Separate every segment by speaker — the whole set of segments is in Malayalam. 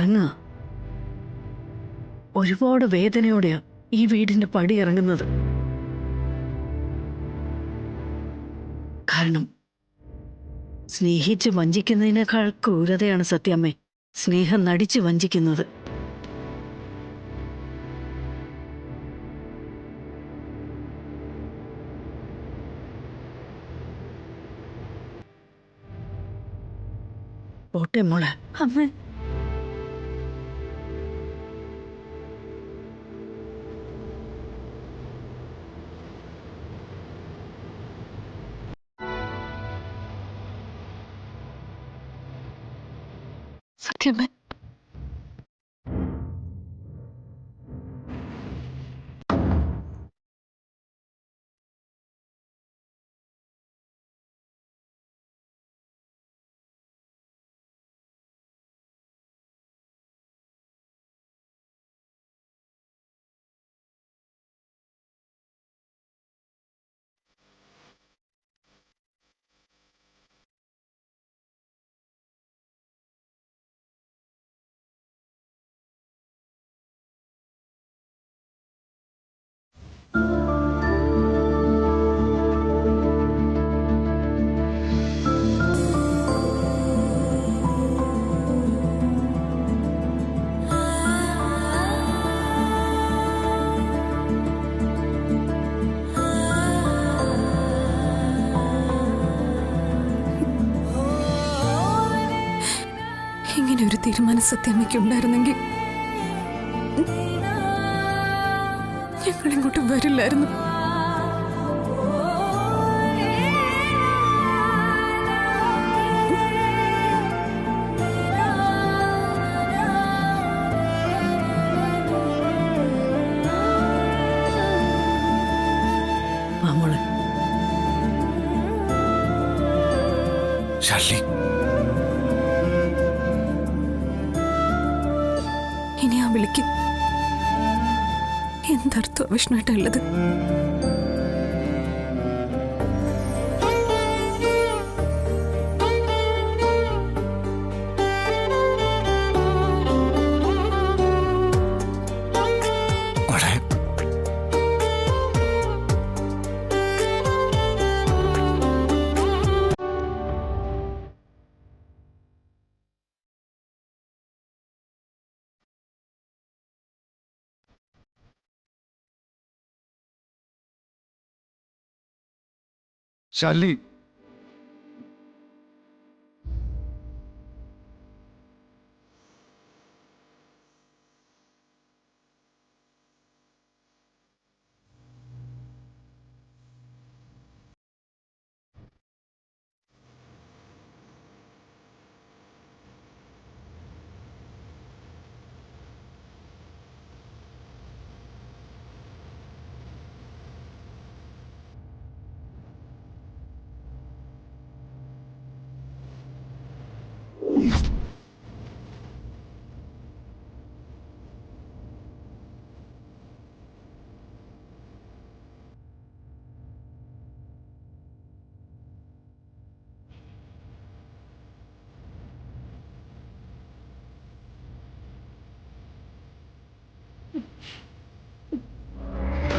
Speaker 1: ഇറങ്ങുക. ഒരുപാട് വേദനയോടെയാ ഈ വീടിന്റെ പടി ഇറങ്ങുന്നത്. കാരണം സ്നേഹിച്ച് വഞ്ചിക്കുന്നതിനേക്കാൾ ക്രൂരതയാണ് സത്യമ്മേ സ്നേഹം നടിച്ച് വഞ്ചിക്കുന്നത്. പോട്ടെ മോളെ.
Speaker 2: അമ്മേ, സത്യമേ, ഇങ്ങനെ ഒരു തീരുമാനം സത്യമയ്ക്ക് ഉണ്ടായിരുന്നെങ്കിൽ ഞങ്ങൾ ഇങ്ങോട്ട് വരില്ലായിരുന്നു.
Speaker 1: മോളെ.
Speaker 3: ശാലിനി,
Speaker 2: ഇനി ആ വിളിക്ക് എന്തർത്ഥം വിഷ്ണുവായിട്ടുള്ളത്?
Speaker 3: ശാലിനി,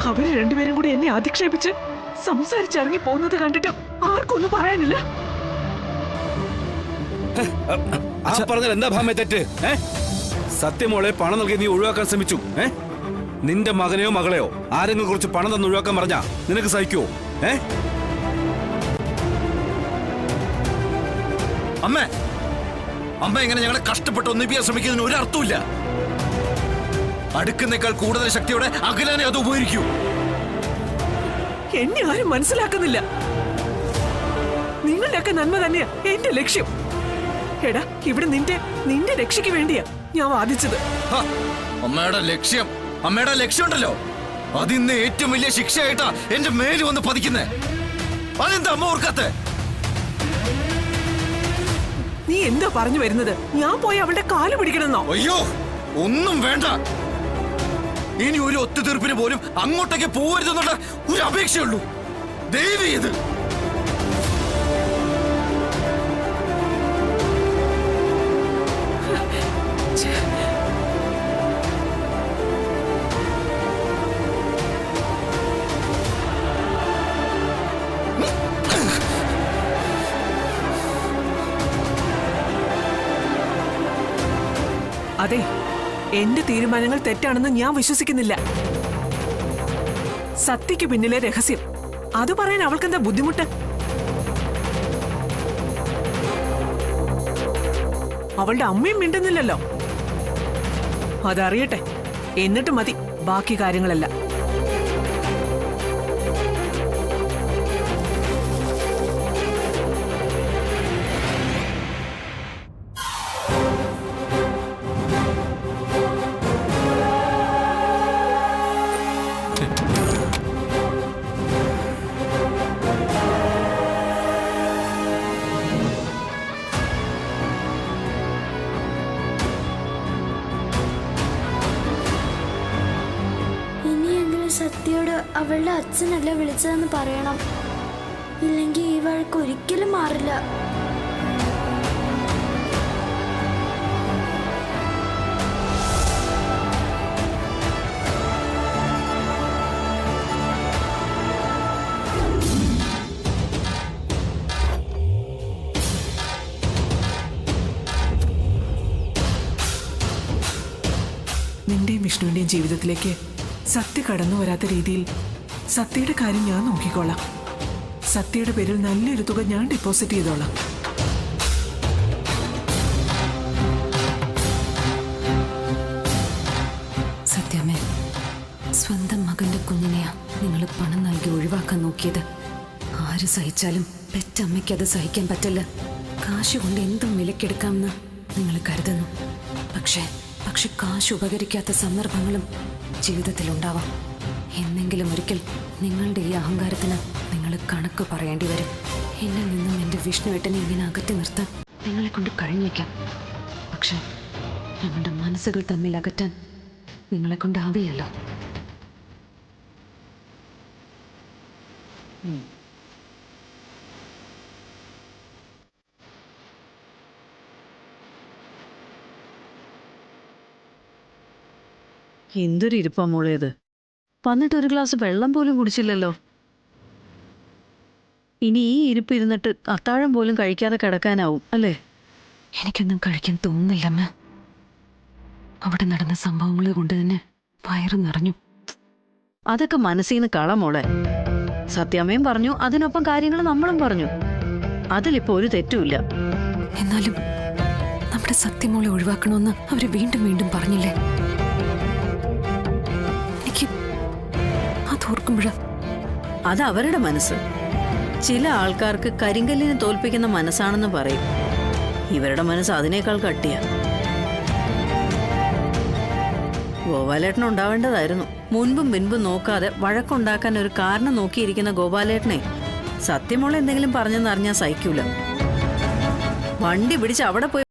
Speaker 4: അവര് രണ്ടുപേരും കൂടി എന്നെ അധിക്ഷേപിച്ച് സംസാരിച്ചിറങ്ങി പോകുന്നത് കണ്ടിട്ട് ആർക്കൊന്നും പറയാനില്ല.
Speaker 5: പറഞ്ഞാൽ എന്താ ഭാമേ തെറ്റ്? സത്യമോളെ പണം നൽകി നീ ഒഴിവാക്കാൻ ശ്രമിച്ചു. നിന്റെ മകനെയോ മകളെയോ ആരെങ്കിലും കുറിച്ച് പണം തന്ന് ഒഴിവാക്കാൻ പറഞ്ഞാ നിനക്ക് സഹിക്കുവോ?
Speaker 3: അമ്മ അമ്മ എങ്ങനെ ഞങ്ങളെ കഷ്ടപ്പെട്ട് ഒന്നിപ്പിക്കാൻ ശ്രമിക്കുന്നതിന് ഒരു അർത്ഥമില്ല. അടുക്കുന്നേക്കാൾ കൂടുതൽ ശക്തിയോടെ അകലാനെ അത് ഉപകരിക്കൂ.
Speaker 4: എന്നെ ആരും മനസ്സിലാക്കുന്നില്ല. നിങ്ങളുടെയൊക്കെ നന്മ തന്നെയാ എന്റെ ലക്ഷ്യം. എടാ, ഇവിടെ നിന്റെ രക്ഷയ്ക്ക് വേണ്ടിയാ ഞാൻ വാദിച്ചത്.
Speaker 3: അമ്മയുടെ ലക്ഷ്യം ഉണ്ടല്ലോ, അതിന്ന് ഏറ്റവും വലിയ ശിക്ഷയായിട്ടാ എന്റെ മേല് വന്ന് പതിക്കുന്നേ. അതെന്താ അമ്മ ഓർക്കാത്തെ?
Speaker 4: നീ എന്താ പറഞ്ഞു വരുന്നത്? ഞാൻ പോയി അവളുടെ കാല് പിടിക്കണമെന്നോ?
Speaker 3: അയ്യോ, ഒന്നും വേണ്ട. ഇനി ഒരു ഒത്തുതീർപ്പിന് പോലും അങ്ങോട്ടേക്ക് പോകരുതെന്നുള്ള ഒരു അപേക്ഷയുള്ളൂ. ദയവ് ചെയ്ത്
Speaker 4: ഛെ, അതെ, എന്റെ തീരുമാനങ്ങൾ തെറ്റാണെന്ന് ഞാൻ വിശ്വസിക്കുന്നില്ല. സത്യയ്ക്ക് പിന്നിലെ രഹസ്യം അത് പറയാൻ അവൾക്കെന്താ ബുദ്ധിമുട്ട്? അവളുടെ അമ്മയും മിണ്ടുന്നില്ലല്ലോ. അതറിയട്ടെ, എന്നിട്ട് മതി ബാക്കി കാര്യങ്ങളെല്ലാം.
Speaker 6: സത്യയോട് അവളുടെ അച്ഛനല്ല വിളിച്ചതെന്ന് പറയണം. ഇല്ലെങ്കിൽ ഈ വഴക്ക് ഒരിക്കലും മാറില്ല.
Speaker 4: നിന്റെയും വിഷ്ണുവിന്റെയും ജീവിതത്തിലേക്ക് സത്യ കടന്നു വരാത്ത രീതിയിൽ സത്യയുടെ കാര്യം ഞാൻ നോക്കിക്കോളാം. സത്യയുടെ പേരിൽ നല്ലൊരു തുക ഞാൻ ഡെപ്പോസിറ്റ് ചെയ്തോളാം.
Speaker 2: സത്യമേ, സ്വന്തം മകന്റെ കുഞ്ഞിനെയാ നിങ്ങൾ പണം നൽകി ഒഴിവാക്കാൻ നോക്കിയത്. ആര് സഹിച്ചാലും പെറ്റമ്മയ്ക്ക് അത് സഹിക്കാൻ പറ്റില്ല. കാശ് കൊണ്ട് എന്തും വിലക്കെടുക്കാമെന്ന് നിങ്ങൾ കരുതുന്നു. പക്ഷേ കാശ് ഉപകരിക്കാത്ത സന്ദർഭങ്ങളും ജീവിതത്തിലുണ്ടാവാം. എന്നെങ്കിലും ഒരിക്കൽ നിങ്ങളുടെ ഈ അഹങ്കാരത്തിന് നിങ്ങൾ കണക്ക് പറയേണ്ടി വരും. എന്നിൽ നിന്നും എൻ്റെ വിഷ്ണുവേട്ടനെ ഇങ്ങനെ അകറ്റി നിർത്താൻ നിങ്ങളെ കൊണ്ട് കഴിഞ്ഞേക്കാം. പക്ഷെ ഞങ്ങളുടെ മനസ്സുകൾ തമ്മിൽ അകറ്റാൻ നിങ്ങളെ കൊണ്ടാവില്ലല്ലോ.
Speaker 1: എന്തൊരു ഇരിപ്പാ മോളേത്. വന്നിട്ട് ഒരു ഗ്ലാസ് വെള്ളം പോലും കുടിച്ചില്ലല്ലോ. ഇനി ഈ ഇരിപ്പ് ഇരുന്നിട്ട് അത്താഴം പോലും കഴിക്കാതെ കിടക്കാനാവും അല്ലേ?
Speaker 2: എനിക്കൊന്നും കഴിക്കാൻ തോന്നുന്നില്ലമ്മ. അവിടെ നടന്ന സംഭവങ്ങൾ കൊണ്ട് തന്നെ വയറ് നിറഞ്ഞു.
Speaker 1: അതൊക്കെ മനസ്സിൽ നിന്ന് കള മോളെ. സത്യാമ്മയും പറഞ്ഞു, അതിനൊപ്പം കാര്യങ്ങൾ നമ്മളും പറഞ്ഞു. അതിലിപ്പോ ഒരു തെറ്റുമില്ല.
Speaker 2: എന്നാലും നമ്മുടെ സത്യമോളെ ഒഴിവാക്കണമെന്ന് അവര് വീണ്ടും വീണ്ടും പറഞ്ഞില്ലേ? എനിക്ക് അതോർക്കുമ്പോഴ
Speaker 1: അത് അവരുടെ മനസ്സ്. ചില ആൾക്കാർക്ക് കരിങ്കല്ലിനെ തോൽപ്പിക്കുന്ന മനസ്സാണെന്ന് പറയും. ഇവരുടെ മനസ്സ് അതിനേക്കാൾ കട്ടിയ. ഗോപാലേട്ടൻ ഉണ്ടാവേണ്ടതായിരുന്നു. മുൻപും പിൻപും നോക്കാതെ വഴക്കുണ്ടാക്കാൻ ഒരു കാരണം നോക്കിയിരിക്കുന്ന ഗോപാലേട്ടനെ സത്യമോളെ എന്തെങ്കിലും പറഞ്ഞെന്നറിഞ്ഞാൽ സഹിക്കൂല. വണ്ടി പിടിച്ച് അവിടെ പോയി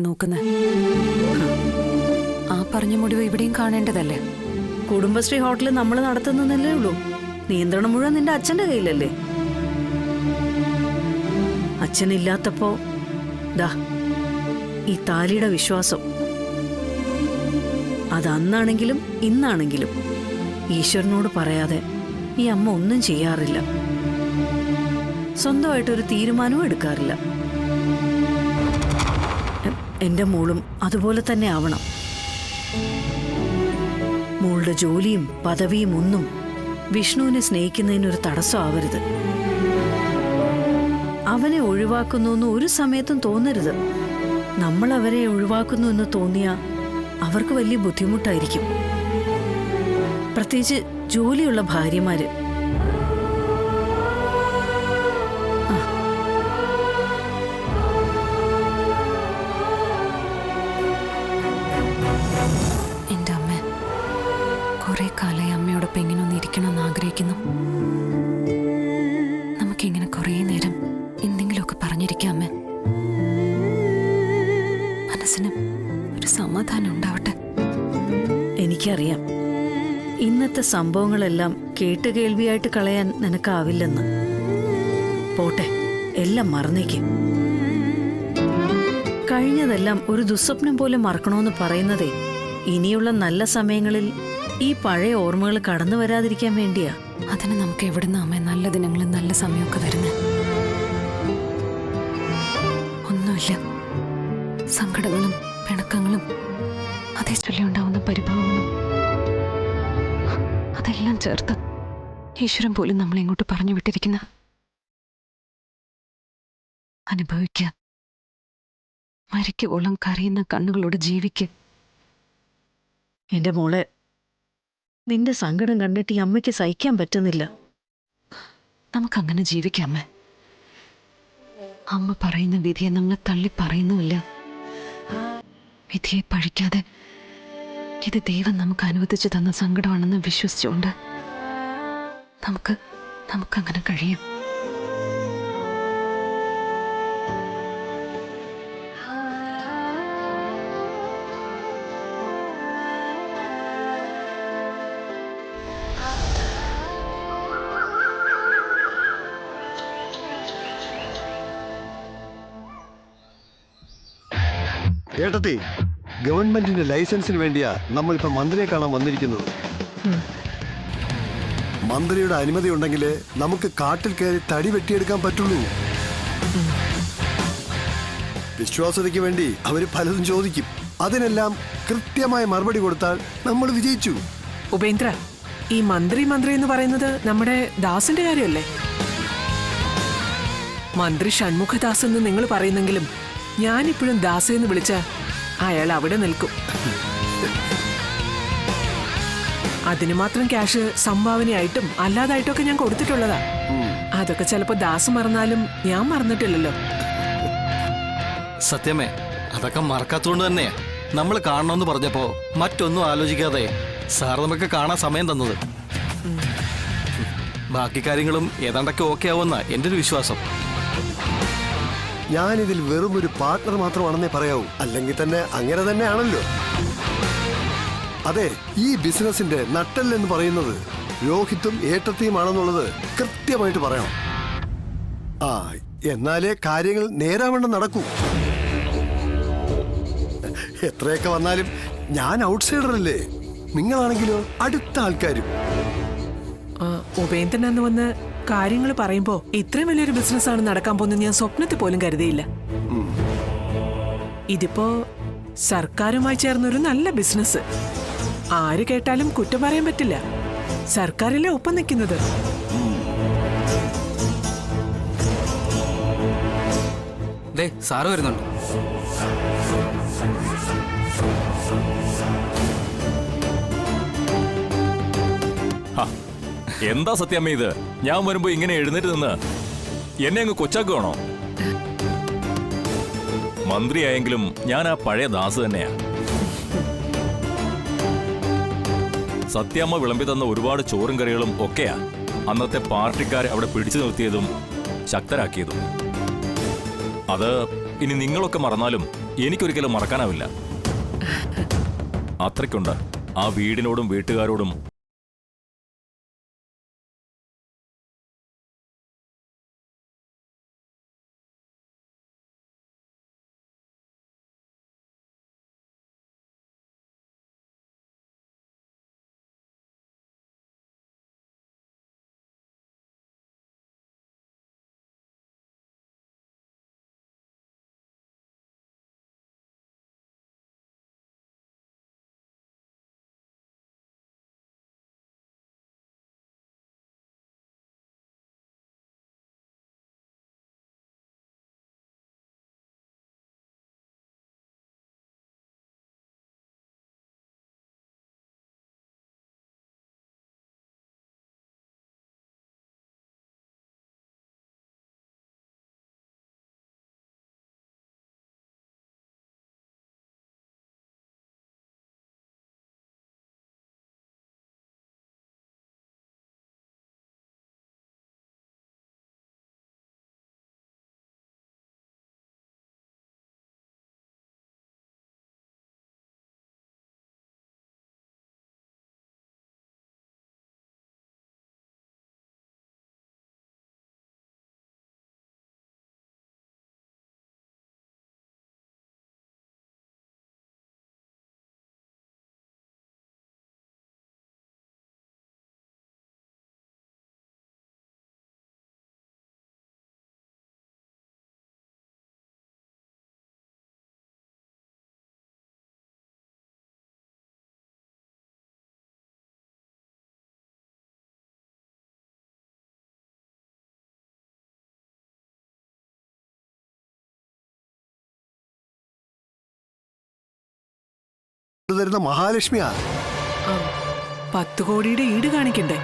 Speaker 2: നോക്കുന്ന ആ പറഞ്ഞ മുടിവ് ഇവിടെയും കാണേണ്ടതല്ലേ?
Speaker 1: കുടുംബശ്രീ ഹോട്ടലിൽ നമ്മൾ നടത്തുന്നതല്ലേ ഉള്ളൂ. നിയന്ത്രണം മുഴുവൻ നിന്റെ അച്ഛന്റെ കയ്യിലല്ലേ? അച്ഛനില്ലാത്തപ്പോ ദാ ഈ താലിയുടെ വിശ്വാസം അതന്നാണെങ്കിലും ഇന്നാണെങ്കിലും ഈശ്വരനോട് പറയാതെ ഈ അമ്മ ഒന്നും ചെയ്യാറില്ല. സ്വന്തമായിട്ടൊരു തീരുമാനവും എടുക്കാറില്ല. എന്റെ മോളും അതുപോലെ തന്നെ ആവണം. മോളുടെ ജോലിയും പദവിയും ഒന്നും വിഷ്ണുവിനെ സ്നേഹിക്കുന്നതിനൊരു തടസ്സമാവരുത്. അവനെ ഒഴിവാക്കുന്നു എന്ന് ഒരു സമയത്തും തോന്നരുത്. നമ്മൾ അവരെ ഒഴിവാക്കുന്നു എന്ന് തോന്നിയാ അവർക്ക് വലിയ ബുദ്ധിമുട്ടായിരിക്കും. പ്രത്യേകിച്ച് ജോലിയുള്ള ഭാര്യമാര്.
Speaker 2: എൻ്റെ അമ്മ കുറെ കാലമായി അമ്മയോടൊപ്പം ഇങ്ങനെ ഒന്ന് ഇരിക്കണമെന്ന് ആഗ്രഹിക്കുന്നു. നമുക്കിങ്ങനെ കുറേ നേരം എന്തെങ്കിലുമൊക്കെ പറഞ്ഞിരിക്കാം അമ്മ. മനസ്സിന് ഒരു സമാധാനം ഉണ്ടാവട്ടെ.
Speaker 1: എനിക്കറിയാം ഇന്നത്തെ സംഭവങ്ങളെല്ലാം കേട്ടുകേൾവിയായിട്ട് കളയാൻ നിനക്കാവില്ലെന്ന്. പോട്ടെ, എല്ലാം മറന്നേക്കും. കഴിഞ്ഞതെല്ലാം ഒരു ദുസ്വപ്നം പോലെ മറക്കണമെന്ന് പറയുന്നതേ ഇനിയുള്ള നല്ല സമയങ്ങളിൽ ഈ പഴയ ഓർമ്മകൾ കടന്നു വരാതിരിക്കാൻ വേണ്ടിയാ.
Speaker 2: അതിന് നമുക്ക് എവിടുന്ന അമ്മ നല്ല ദിനങ്ങളും നല്ല സമയമൊക്കെ വരുന്നത്? ഒന്നുമില്ല. സങ്കടങ്ങളും പിണക്കങ്ങളും അതേ ചൊല്ലി ഉണ്ടാവുന്ന പരിഭവങ്ങളും അതെല്ലാം ചേർത്ത് ഈശ്വരൻ പോലും നമ്മളെ ഇങ്ങോട്ട് പറഞ്ഞു വിട്ടിരിക്കുന്ന അനുഭവിക്കാൻ മരിക്കുവോളം കരയുന്ന കണ്ണുകളോട് ജീവിക്ക്.
Speaker 1: എന്റെ മോളെ, നിന്റെ സങ്കടം കണ്ടിട്ട് ഈ അമ്മയ്ക്ക് സഹിക്കാൻ പറ്റുന്നില്ല.
Speaker 2: നമുക്കങ്ങനെ ജീവിക്കാം അമ്മ. അമ്മ പറയുന്ന വിധിയെ നമ്മൾ തള്ളി പറയുന്നുമില്ല. വിധിയെ പഴിക്കാതെ ഇത് ദൈവം നമുക്ക് അനുവദിച്ചു തന്ന സങ്കടമാണെന്ന് വിശ്വസിച്ചുകൊണ്ട് നമുക്കങ്ങനെ കഴിയും.
Speaker 7: ഏട്ടത്തി, ഗവൺമെന്റിന്റെ ലൈസൻസിന് വേണ്ടിയാ നമ്മളിപ്പോ മന്ത്രിയെ കാണാൻ വന്നിരിക്കുന്നത്. മന്ത്രിയുടെ അനുമതി ഉണ്ടെങ്കിൽ നമുക്ക് കാട്ടിൽ കയറി തടി വെട്ടിയെടുക്കാൻ പറ്റുള്ളൂ. വിശ്വാസതയ്ക്ക് വേണ്ടി അവര് പലതും ചോദിക്കും. അതിനെല്ലാം കൃത്യമായ മറുപടി കൊടുത്താൽ നമ്മൾ വിജയിച്ചു.
Speaker 4: ഉപേന്ദ്ര, ഈ മന്ത്രി എന്ന് പറയുന്നത് നമ്മുടെ ദാസിന്റെ കാര്യമല്ലേ? മന്ത്രി ഷൺമുഖദാസ് എന്ന് നിങ്ങൾ പറയുന്നെങ്കിലും ഞാനിപ്പോഴും ദാസെന്ന് വിളിച്ച അയാൾ അവിടെ നിൽക്കും. അതിന് മാത്രം ക്യാഷ് സംഭാവനയായിട്ടും അല്ലാതായിട്ടൊക്കെ ഞാൻ കൊടുത്തിട്ടുള്ളതാ. അതൊക്കെ ചിലപ്പോ ദാസ് മറന്നാലും ഞാൻ മറന്നിട്ടില്ലല്ലോ.
Speaker 3: സത്യമേ, അതൊക്കെ മറക്കാത്തോണ്ട് തന്നെയാ നമ്മൾ കാണണമെന്ന് പറഞ്ഞപ്പോ മറ്റൊന്നും ആലോചിക്കാതെ സാർ നമുക്ക് കാണാൻ സമയം തന്നത്. ബാക്കി കാര്യങ്ങളും ഏതാണ്ടൊക്കെ ഓക്കെ ആവുമെന്ന എൻ്റെ ഒരു വിശ്വാസം.
Speaker 7: ഞാനിതിൽ വെറും ഒരു പാർട്ട്ണർ മാത്രമാണെന്നേ പറയാവൂ. അല്ലെങ്കിൽ തന്നെ അങ്ങനെ തന്നെയാണല്ലോ. അതെ, ഈ ബിസിനസിന്റെ നട്ടെല്ലെന്ന് പറയുന്നത് രോഹിത്തും ഏട്ടത്തിയുമാണെന്നുള്ളത് കൃത്യമായിട്ട് പറയണം. എന്നാലേ കാര്യങ്ങൾ നേരാവണ്ണം നടക്കൂ. എത്രയൊക്കെ വന്നാലും ഞാൻ ഔട്ട്സൈഡർ അല്ലേ. നിങ്ങളാണെങ്കിലോ അടുത്ത ആൾക്കാരും.
Speaker 4: ഉപേന്ദ്രൻ എന്ന് വന്ന് കാര്യങ്ങൾ പറയുമ്പോ ഇത്രയും വലിയൊരു ബിസിനസ് ആണ് നടക്കാൻ പോകുന്നത് ഞാൻ സ്വപ്നത്തിൽ പോലും കരുതിയില്ല. ഇതിപ്പോ സർക്കാരുമായി ചേർന്നൊരു നല്ല ബിസിനസ്. ആര് കേട്ടാലും കുറ്റം പറയാൻ പറ്റില്ല. സർക്കാരിലെ ഒപ്പം നിൽക്കുന്നത്.
Speaker 5: സാറ് വരുന്നുണ്ട്.
Speaker 8: എന്താ സത്യാമ്മ ഇത്? ഞാൻ വരുമ്പോ ഇങ്ങനെ എഴുന്നേറ്റ് നിന്ന് എന്നെ അങ്ങ് കൊച്ചാക്കുവാണോ? മന്ത്രിയായെങ്കിലും ഞാൻ ആ പഴയ ദാസ് തന്നെയാ. സത്യാമ്മ വിളമ്പി തന്ന ഒരുപാട് ചോറും കറികളും ഒക്കെയാ അന്നത്തെ പാർട്ടിക്കാരെ അവിടെ പിടിച്ചു നിർത്തിയതും ശക്തരാക്കിയതും. അത് ഇനി നിങ്ങളൊക്കെ മറന്നാലും എനിക്കൊരിക്കലും മറക്കാനാവില്ല. അത്രയ്ക്കുണ്ട് ആ വീടിനോടും വീട്ടുകാരോടും
Speaker 7: തരുന്ന മഹാലക്ഷ്മിയാ.
Speaker 4: 10 കോടിയുടെ ഈട് കാണിക്കണ്ടേ?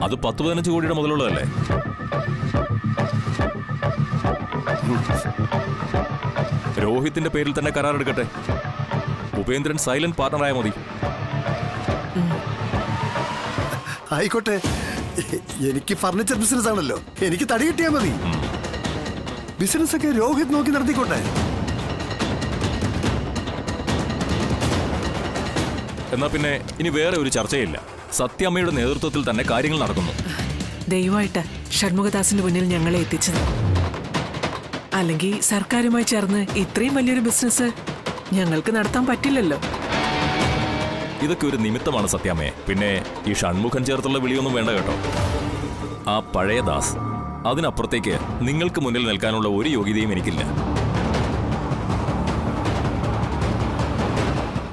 Speaker 8: അത് 10-15 കോടിയുടെ മുതലുള്ളതല്ലേ? രോഹിത്തിന്റെ പേരിൽ തന്നെ കരാർ എടുക്കട്ടെ. ഉപേന്ദ്രൻ സൈലന്റ് പാർട്ണറായ മതി.
Speaker 7: ആയിക്കോട്ടെ, എനിക്ക് ഫർണിച്ചർ ബിസിനസ് ആണല്ലോ, എനിക്ക് തടി കിട്ടിയാ മതി. ബിസിനസ് ഒക്കെ രോഹിത് നോക്കി നടത്തിക്കോട്ടെ.
Speaker 8: എന്നാ പിന്നെ ഇനി വേറെ ഒരു ചർച്ചയില്ല. സത്യാമ്മയുടെ നേതൃത്വത്തിൽ തന്നെ കാര്യങ്ങൾ നടക്കുന്നു.
Speaker 4: ദയവായിട്ട് ഷൺമുഖദാസിന്റെ മുന്നിൽ ഞങ്ങളെ എത്തിച്ചത്. അല്ലെങ്കിൽ സർക്കാരുമായി ചേർന്ന് ഇത്രയും വലിയൊരു ബിസിനസ് ഞങ്ങൾക്ക് നടത്താൻ പറ്റില്ലല്ലോ.
Speaker 8: ഇതൊക്കെ ഒരു നിമിത്തമാണ് സത്യാമ്മയെ. പിന്നെ ഈ ഷൺമുഖൻ ചേർത്തുള്ള വിളിയൊന്നും വേണ്ട കേട്ടോ. ആ പഴയ ദാസ്, അതിനപ്പുറത്തേക്ക് നിങ്ങൾക്ക് മുന്നിൽ നിൽക്കാനുള്ള ഒരു യോഗ്യതയും എനിക്കില്ല.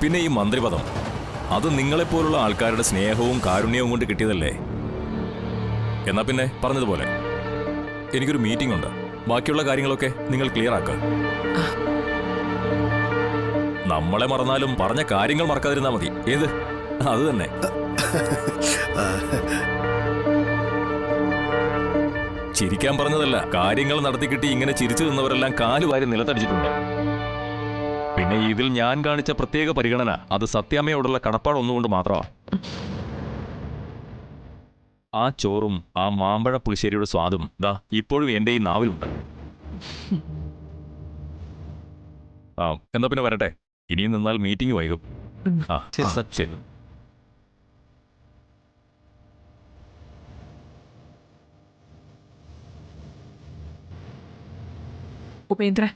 Speaker 8: പിന്നെ ഈ മന്ത്രിപദം, അത് നിങ്ങളെപ്പോലുള്ള ആൾക്കാരുടെ സ്നേഹവും കാരുണ്യവും കൊണ്ട് കിട്ടിയതല്ലേ. എന്നാ പിന്നെ പറഞ്ഞതുപോലെ എനിക്കൊരു മീറ്റിംഗ് ഉണ്ട്. ബാക്കിയുള്ള കാര്യങ്ങളൊക്കെ നിങ്ങൾ ക്ലിയർ ആക്കുക. നമ്മളെ മറന്നാലും പറഞ്ഞ കാര്യങ്ങൾ മറക്കാതിരുന്നാ മതി. ഏത്? അത് തന്നെ. ചിരിക്കാൻ പറഞ്ഞതല്ല, കാര്യങ്ങൾ നടത്തിക്കിട്ടി ഇങ്ങനെ ചിരിച്ചു നിന്നവരെല്ലാം കാലുവാരി നിലത്തടിച്ചിട്ടുണ്ട്. പിന്നെ ഇതിൽ ഞാൻ കാണിച്ച പ്രത്യേക പരിഗണന അത് സത്യാമ്മയോടുള്ള കടപ്പാട് ഒന്നുകൊണ്ട് മാത്രമാണ്. ആ ചോറും ആ മാമ്പഴ പുളിശ്ശേരിയുടെ സ്വാദും ദാ ഇപ്പോഴും എന്റെ ഈ നാവിലുണ്ട്. എന്നാ പിന്നെ വരട്ടെ, ഇനിയും നിന്നാൽ മീറ്റിംഗ് വൈകും. ശരി.
Speaker 4: ഉപേന്ദ്ര,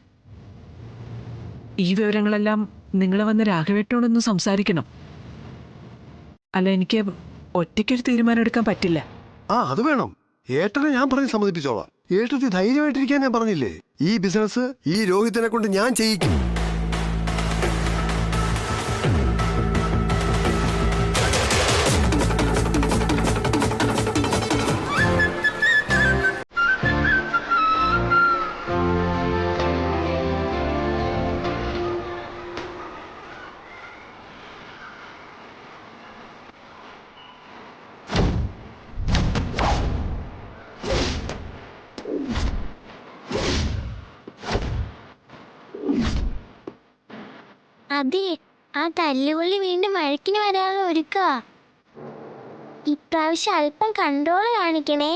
Speaker 4: ഈ വിവരങ്ങളെല്ലാം നിങ്ങൾ വന്ന് രാഘവേട്ടനോടൊന്ന് സംസാരിക്കണം. അല്ല, എനിക്ക് ഒറ്റയ്ക്കൊരു തീരുമാനം എടുക്കാൻ പറ്റില്ല.
Speaker 7: അത് വേണം. ഏട്ടനെ ഞാൻ പറഞ്ഞ് സമ്മതിപ്പിച്ചോളാം. ഏട്ടത്തി ധൈര്യമായിട്ടിരിക്കാൻ ഞാൻ പറഞ്ഞില്ലേ. ഈ ബിസിനസ് ഈ രോഹിത്തിനെ കൊണ്ട് ഞാൻ ചെയ്യിക്കും.
Speaker 6: അതെ, ആ തല്ലുകൊള്ളി വീണ്ടും വഴക്കിന് വരാതെ ഒരുക്കുക. ഇപ്രാവശ്യം അല്പം കൺട്രോൾ കാണിക്കണേ.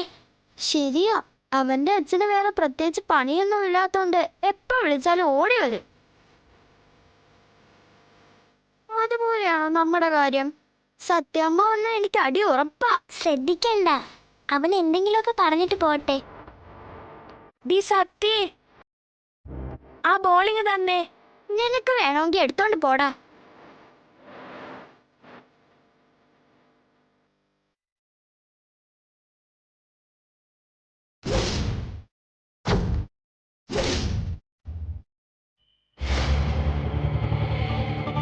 Speaker 6: ശരിയാ, അവന്റെ അച്ഛന് വേറെ പ്രത്യേകിച്ച് പണിയൊന്നും ഇല്ലാത്തോണ്ട് എപ്പോ വിളിച്ചാലും ഓടി വരും. അതുപോലെയാണോ നമ്മുടെ കാര്യം? സത്യമ്മ വന്നാൽ എനിക്ക് അടി ഉറപ്പാ. ശ്രദ്ധിക്കണ്ട, അവൻ എന്തെങ്കിലുമൊക്കെ പറഞ്ഞിട്ട് പോട്ടെ. ഡി സത്യ, ആ ബോളിങ് തന്നെ. നിനക്ക് വേണമെങ്കിൽ എടുത്തോണ്ട് പോടാ.